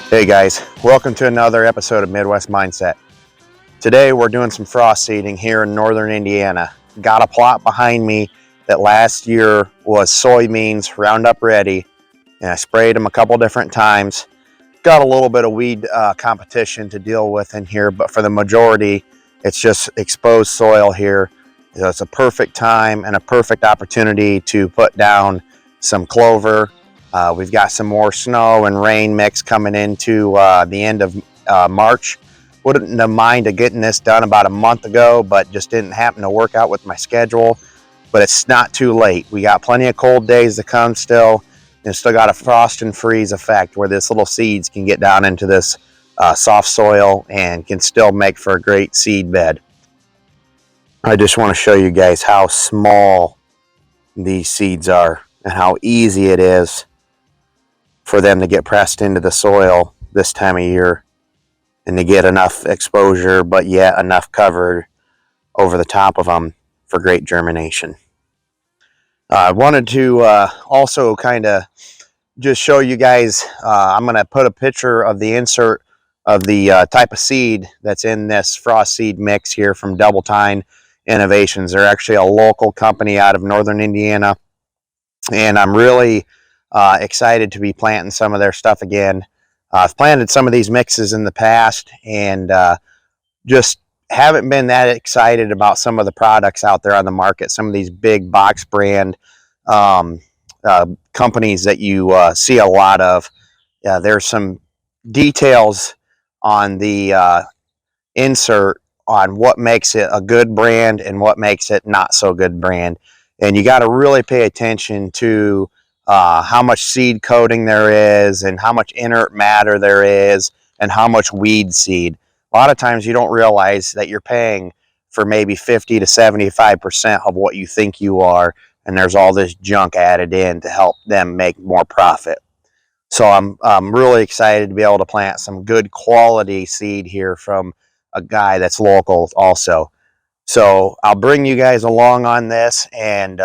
Hey guys, welcome to another episode of Midwest Mindset. Today we're doing some frost seeding here in northern Indiana. Got a plot behind me that last year was soybeans Roundup Ready, and I sprayed them a couple different times. Got a little bit of weed competition to deal with in here, but for the majority it's just exposed soil here. So it's a perfect time and a perfect opportunity to put down some clover. We've got some more snow and rain mix coming into the end of March. Wouldn't have minded getting this done about a month ago, but just didn't happen to work out with my schedule. But it's not too late. We got plenty of cold days to come still, and still got a frost and freeze effect where this little seeds can get down into this soft soil and can still make for a great seed bed. I just want to show you guys how small these seeds are and how easy it is for them to get pressed into the soil this time of year and to get enough exposure but yet enough cover over the top of them for great germination. I wanted to also kind of just show you guys, I'm going to put a picture of the insert of the type of seed that's in this frost seed mix here from Double Time Innovations. They're actually a local company out of northern Indiana, and I'm really excited to be planting some of their stuff again. I've planted some of these mixes in the past and just haven't been that excited about some of the products out there on the market. Some of these big box brand companies that you see a lot of. There's some details on the insert on what makes it a good brand and what makes it not so good brand. And you got to really pay attention to how much seed coating there is and how much inert matter there is and how much weed seed. A lot of times you don't realize that you're paying for maybe 50 to 75% of what you think you are, and there's all this junk added in to help them make more profit. So I'm really excited to be able to plant some good quality seed here from a guy that's local also. So I'll bring you guys along on this and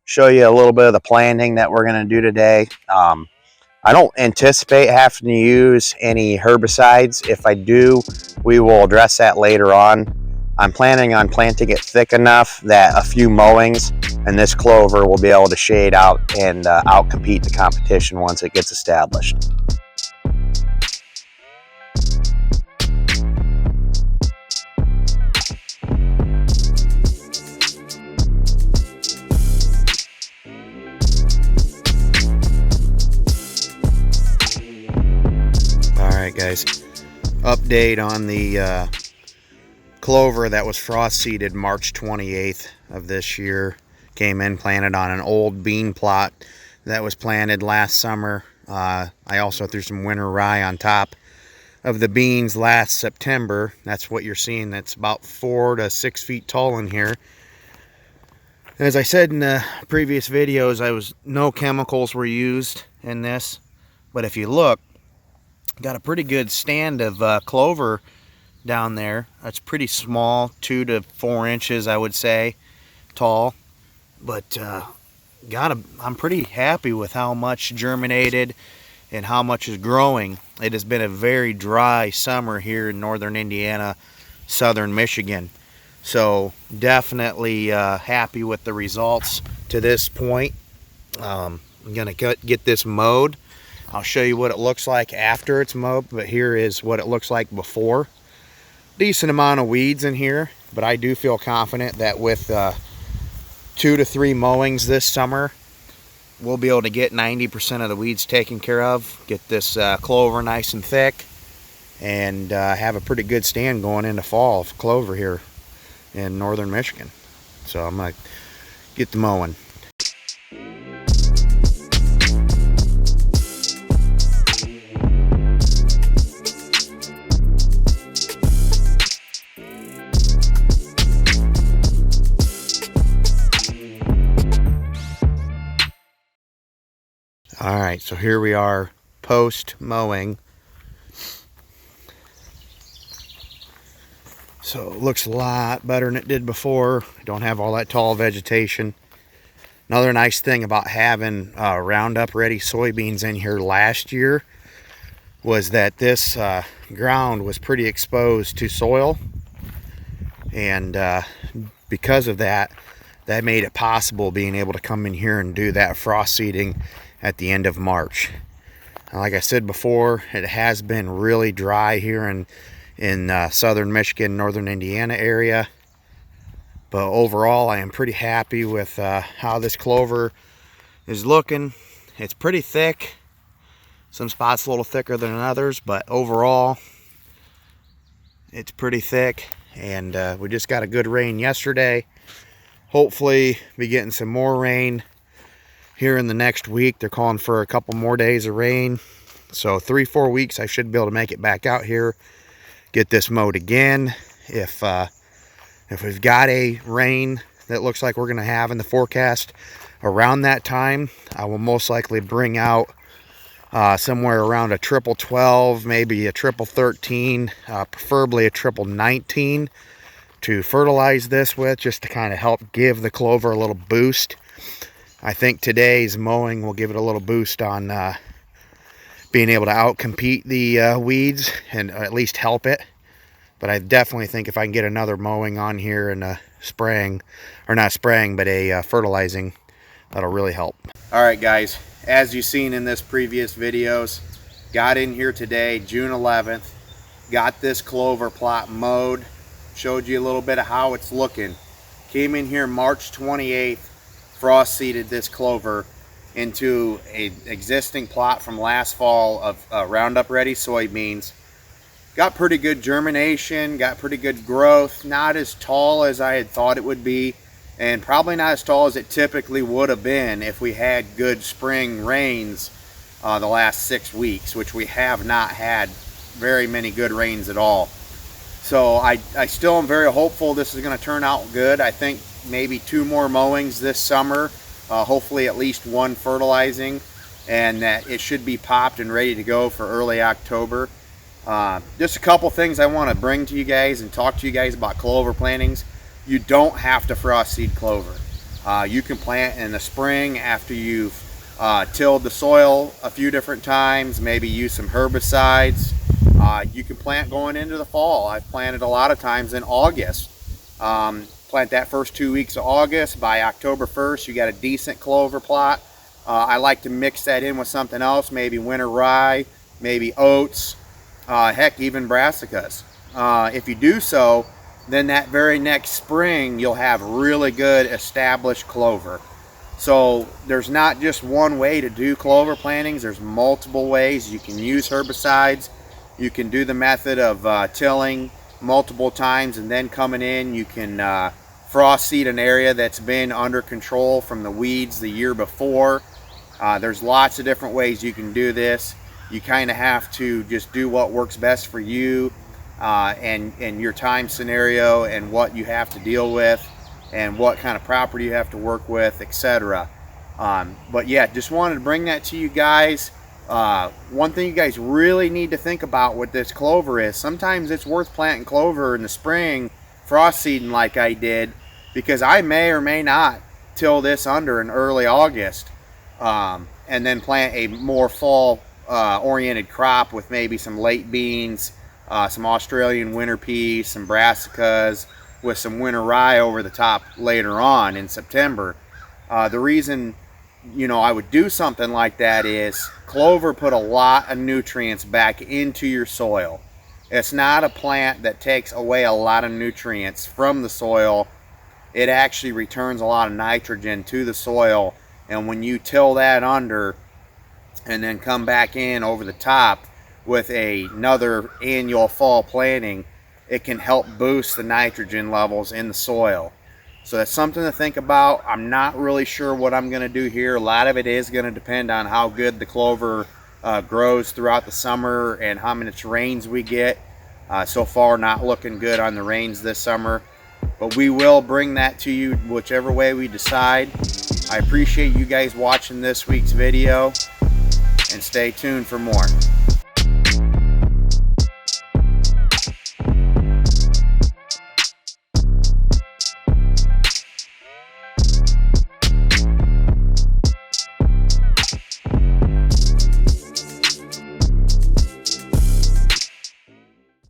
show you a little bit of the planting that we're going to do today. I don't anticipate having to use any herbicides. If I do, we will address that later on. I'm planning on planting it thick enough that a few mowings and this clover will be able to shade out and outcompete the competition once it gets established. Alright guys, update on the clover that was frost seeded March 28th of this year. Came in planted on an old bean plot that was planted last summer. I also threw some winter rye on top of the beans last September. That's what you're seeing. That's about 4 to 6 feet tall in here. As I said in the previous videos, no chemicals were used in this, but if you look, got a pretty good stand of clover down there. It's pretty small, 2 to 4 inches, I would say, tall. But I'm pretty happy with how much germinated and how much is growing. It has been a very dry summer here in northern Indiana, southern Michigan. So definitely happy with the results to this point. I'm gonna get this mowed. I'll show you what it looks like after it's mowed, but here is what it looks like before. Decent amount of weeds in here, but I do feel confident that with 2 to 3 mowings this summer, we'll be able to get 90% of the weeds taken care of, get this clover nice and thick, and have a pretty good stand going into fall of clover here in northern Michigan. So I'm gonna get the mowing. All right, so here we are post mowing. So it looks a lot better than it did before. Don't have all that tall vegetation. Another nice thing about having Roundup Ready soybeans in here last year was that this ground was pretty exposed to soil, and because of that, that made it possible being able to come in here and do that frost seeding at the end of March. Like I said before, it has been really dry here in southern Michigan, northern Indiana area. But overall, I am pretty happy with how this clover is looking. It's pretty thick. Some spots a little thicker than others, but overall, it's pretty thick. And we just got a good rain yesterday. Hopefully, be getting some more rain here in the next week. They're calling for a couple more days of rain. So 3-4 weeks, I should be able to make it back out here, get this mowed again. If we've got a rain that looks like we're going to have in the forecast around that time, I will most likely bring out somewhere around a triple 12, maybe a triple 13, preferably a triple 19 to fertilize this with, just to kind of help give the clover a little boost. I think today's mowing will give it a little boost on being able to outcompete the weeds and at least help it. But I definitely think if I can get another mowing on here and spraying, or not spraying, but a fertilizing, that'll really help. All right, guys, as you've seen in this previous videos, got in here today, June 11th, got this clover plot mowed, showed you a little bit of how it's looking. Came in here March 28th, frost seeded this clover into an existing plot from last fall of Roundup Ready soybeans. Got pretty good germination, got pretty good growth, not as tall as I had thought it would be, and probably not as tall as it typically would have been if we had good spring rains the last 6 weeks, which we have not had very many good rains at all. So I still am very hopeful this is going to turn out good. I think maybe 2 more mowings this summer, hopefully at least 1 fertilizing, and that it should be popped and ready to go for early October. Just a couple things I want to bring to you guys and talk to you guys about clover plantings. You don't have to frost seed clover. You can plant in the spring after you've tilled the soil a few different times, maybe use some herbicides. You can plant going into the fall. I've planted a lot of times in August. Plant that first 2 weeks of August. By October 1st, you got a decent clover plot. I like to mix that in with something else, maybe winter rye, maybe oats, heck, even brassicas. If you do so, then that very next spring, you'll have really good established clover. So there's not just one way to do clover plantings. There's multiple ways. You can use herbicides. You can do the method of tilling multiple times and then coming in. You can frost seed an area that's been under control from the weeds the year before. There's lots of different ways you can do this. You kind of have to just do what works best for you and your time scenario and what you have to deal with and what kind of property you have to work with, etc. But yeah, just wanted to bring that to you guys. One thing you guys really need to think about with this clover is sometimes it's worth planting clover in the spring, frost seeding like I did, because I may or may not till this under in early August and then plant a more fall oriented crop with maybe some late beans, some Australian winter peas, some brassicas, with some winter rye over the top later on in September. The reason, you know, I would do something like that is clover put a lot of nutrients back into your soil. It's not a plant that takes away a lot of nutrients from the soil. It actually returns a lot of nitrogen to the soil, and when you till that under and then come back in over the top with another annual fall planting, it can help boost the nitrogen levels in the soil. So that's something to think about. I'm not really sure what I'm going to do here. A lot of it is going to depend on how good the clover grows throughout the summer and how much rains we get. So far, not looking good on the rains this summer, but we will bring that to you whichever way we decide. I appreciate you guys watching this week's video, and stay tuned for more.